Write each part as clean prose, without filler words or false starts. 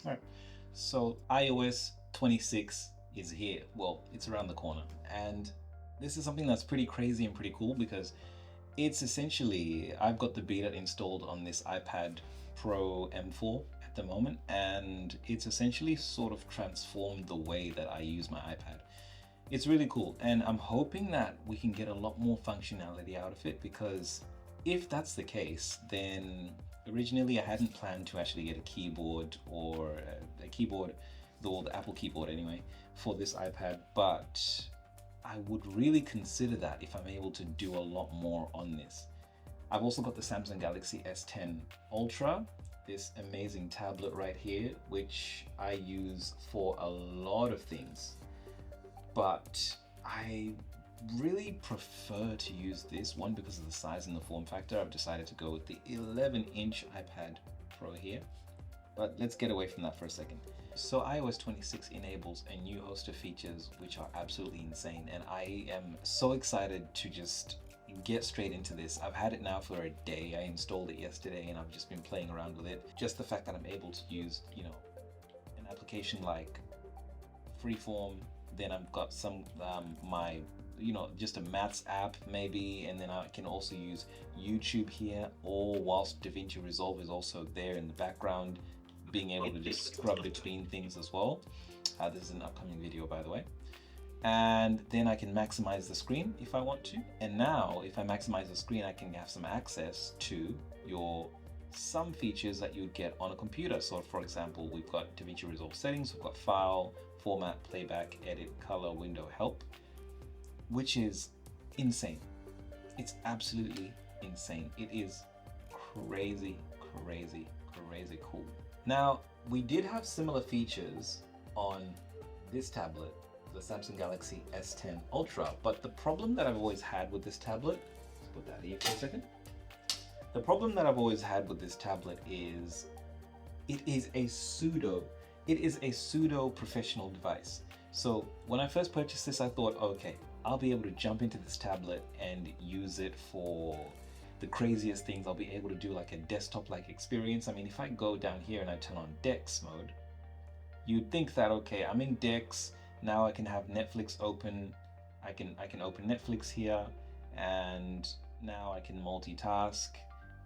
All right, so iOS 26 is here. Well, it's around the corner. And this is something that's pretty crazy and pretty cool because it's essentially, I've got the beta installed on this iPad Pro M4 at the moment, and it's essentially sort of transformed the way that I use my iPad. It's really cool, and I'm hoping that we can get a lot more functionality out of it because if that's the case, then originally I hadn't planned to actually get a keyboard or a keyboard, the Apple keyboard anyway, for this iPad, but I would really consider that if I'm able to do a lot more on this. I've also got the Samsung Galaxy S10 Ultra, this amazing tablet right here, which I use for a lot of things, but I really prefer to use this one because of the size and the form factor. I've decided to go with the 11-inch iPad Pro here. But let's get away from that for a second. So iOS 26 enables a new host of features which are absolutely insane, and I am so excited to just get straight into this. I've had it now for a day. I installed it yesterday and I've just been playing around with it. Just the fact that I'm able to use, an application like Freeform, then I've got some my just a maths app maybe, and then I can also use YouTube here, all whilst DaVinci Resolve is also there in the background, being able to just scrub between things as well. This is an upcoming video, by the way. And then I can maximize the screen if I want to. And now if I maximize the screen, I can have some access to some features that you'd get on a computer. So for example, we've got DaVinci Resolve settings, we've got file, format, playback, edit, color, window, help, which is insane. It's absolutely insane. It is crazy, crazy, crazy cool. Now, we did have similar features on this tablet, the Samsung Galaxy S10 Ultra, but the problem that I've always had with this tablet, let's put that here for a second. The problem that I've always had with this tablet is it is a pseudo professional device. So when I first purchased this, I thought, okay, I'll be able to jump into this tablet and use it for the craziest things. I'll be able to do like a desktop-like experience. I mean, if I go down here and I turn on DeX mode, you'd think that, okay, I'm in DeX, now I can have Netflix open. I can open Netflix here, and now I can multitask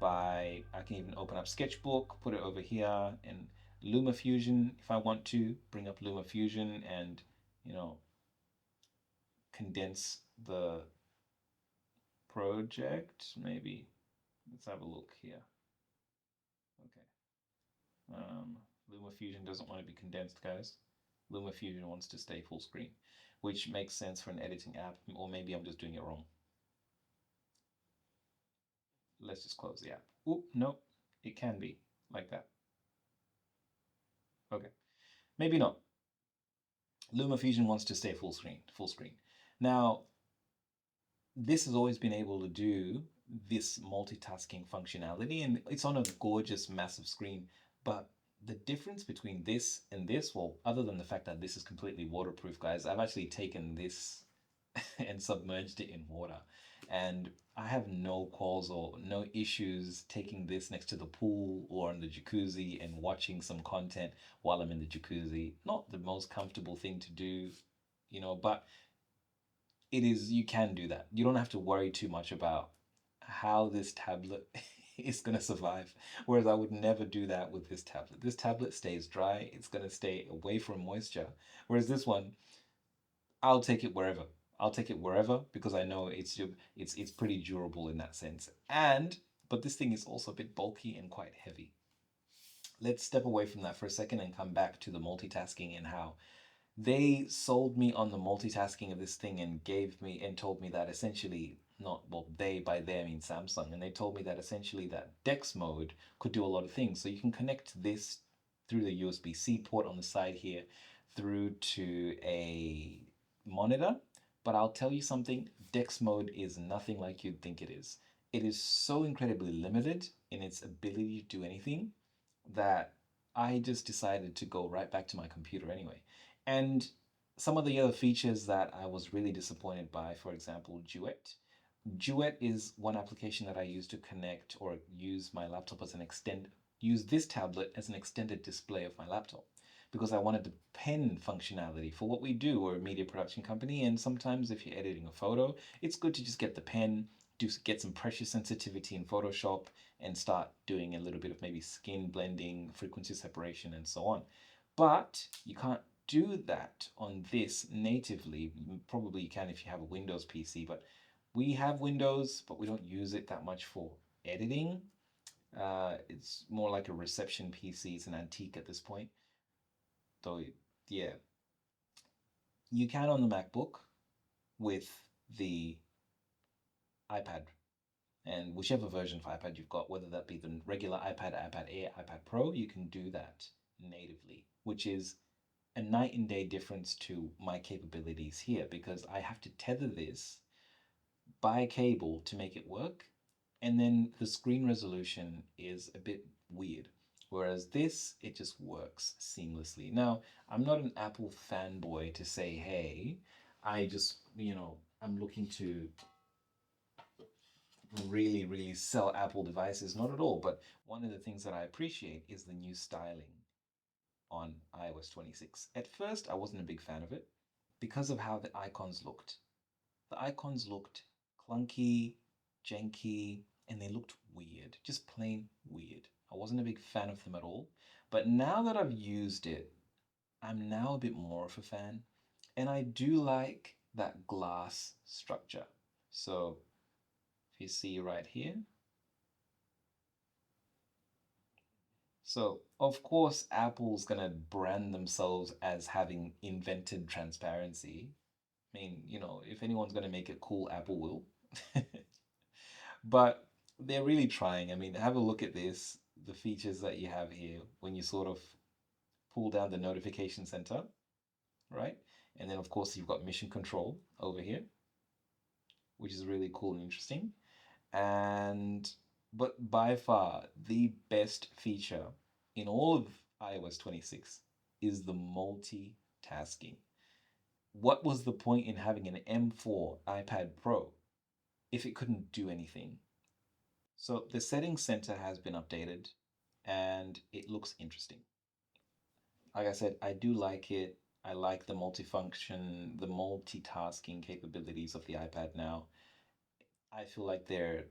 I can even open up Sketchbook, put it over here, and LumaFusion if I want to, bring up LumaFusion and, condense the project, maybe. Let's have a look here. Okay. LumaFusion doesn't want to be condensed, guys. LumaFusion wants to stay full screen, which makes sense for an editing app, or maybe I'm just doing it wrong. Let's just close the app. Oop, nope, it can be like that. Okay, maybe not. LumaFusion wants to stay full screen. Now, this has always been able to do this multitasking functionality, and it's on a gorgeous massive screen, but the difference between this and this, well, other than the fact that this is completely waterproof, guys, I've actually taken this and submerged it in water, and I have no qualms or no issues taking this next to the pool or in the jacuzzi and watching some content while I'm in the jacuzzi. Not the most comfortable thing to do, but you can do that. You don't have to worry too much about how this tablet is going to survive. Whereas I would never do that with this tablet. This tablet stays dry. It's going to stay away from moisture. Whereas this one, I'll take it wherever. I'll take it wherever because I know it's pretty durable in that sense. But this thing is also a bit bulky and quite heavy. Let's step away from that for a second and come back to the multitasking and how they sold me on the multitasking of this thing and told me that essentially, not, well, by they I mean Samsung, and they told me that essentially that DeX mode could do a lot of things. So you can connect this through the USB-C port on the side here through to a monitor. But I'll tell you something, DeX mode is nothing like you'd think it is. It is so incredibly limited in its ability to do anything that I just decided to go right back to my computer anyway. And some of the other features that I was really disappointed by, for example, Duet. Duet is one application that I use to connect or use my laptop as an use this tablet as an extended display of my laptop because I wanted the pen functionality for what we do. We're a media production company, and sometimes if you're editing a photo, it's good to just get the pen, get some pressure sensitivity in Photoshop, and start doing a little bit of maybe skin blending, frequency separation, and so on. But you can't do that on this natively. Probably you can if you have a Windows PC, but we have Windows, but we don't use it that much for editing. It's more like a reception PC. It's an antique at this point. So yeah, you can on the MacBook with the iPad and whichever version of iPad you've got, whether that be the regular iPad, iPad Air, iPad Pro, you can do that natively, which is a night and day difference to my capabilities here because I have to tether this by cable to make it work. And then the screen resolution is a bit weird. Whereas this, it just works seamlessly. Now, I'm not an Apple fanboy to say, hey, I just, I'm looking to really, really sell Apple devices. Not at all. But one of the things that I appreciate is the new styling on iOS 26. At first, I wasn't a big fan of it because of how the icons looked. The icons looked clunky, janky, and they looked weird, just plain weird. I wasn't a big fan of them at all. But now that I've used it, I'm now a bit more of a fan. And I do like that glass structure. So if you see right here, so of course Apple's gonna brand themselves as having invented transparency. I mean, if anyone's gonna make it cool, Apple will. But they're really trying. I mean, have a look at this, the features that you have here when you sort of pull down the notification center, right? And then, of course, you've got mission control over here, which is really cool and interesting. And, but by far, the best feature in all of iOS 26 is the multitasking. What was the point in having an M4 iPad Pro if it couldn't do anything? So the settings center has been updated and it looks interesting. Like I said, I do like it. I like the multifunction, the multitasking capabilities of the iPad now. I feel like they're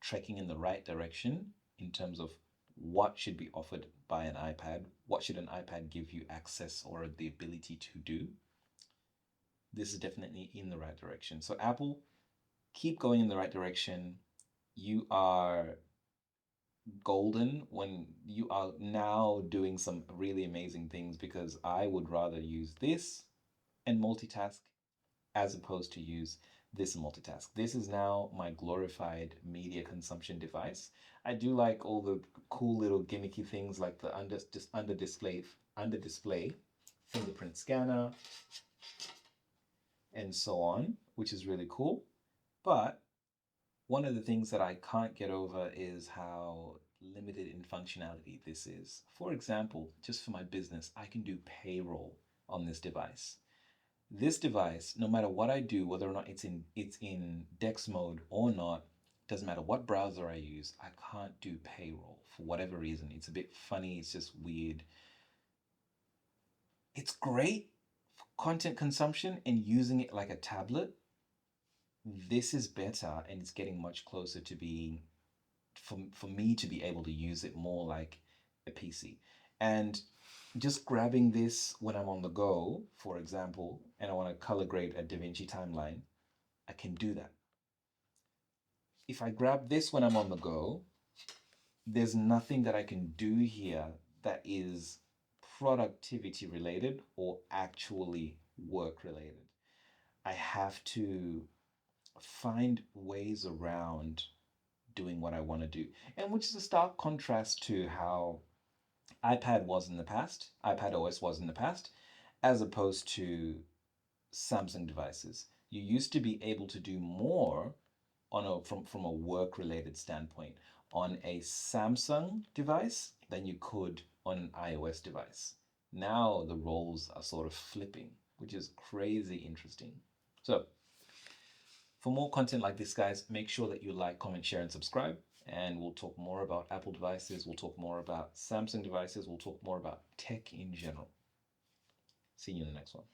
trekking in the right direction in terms of what should be offered by an iPad. What should an iPad give you access or the ability to do? This is definitely in the right direction. So, Apple, keep going in the right direction. You are golden when you are now doing some really amazing things because I would rather use this and multitask as opposed to use this and multitask. This is now my glorified media consumption device. I do like all the cool little gimmicky things like the under display fingerprint scanner and so on, which is really cool. But one of the things that I can't get over is how limited in functionality this is. For example, just for my business, I can do payroll on this device. This device, no matter what I do, whether or not it's in Dex mode or not, doesn't matter what browser I use, I can't do payroll for whatever reason. It's a bit funny, it's just weird. It's great for content consumption and using it like a tablet. This is better and it's getting much closer to being for me to be able to use it more like a PC. And just grabbing this when I'm on the go, for example, and I want to color grade a DaVinci timeline, I can do that. If I grab this when I'm on the go, there's nothing that I can do here that is productivity related or actually work related. I have to find ways around doing what I want to do. And which is a stark contrast to how iPad was in the past, iPad OS was in the past, as opposed to Samsung devices. You used to be able to do more from a work related standpoint on a Samsung device than you could on an iOS device. Now the roles are sort of flipping, which is crazy interesting. So, for more content like this, guys, make sure that you like, comment, share, and subscribe. And we'll talk more about Apple devices, we'll talk more about Samsung devices, we'll talk more about tech in general. See you in the next one.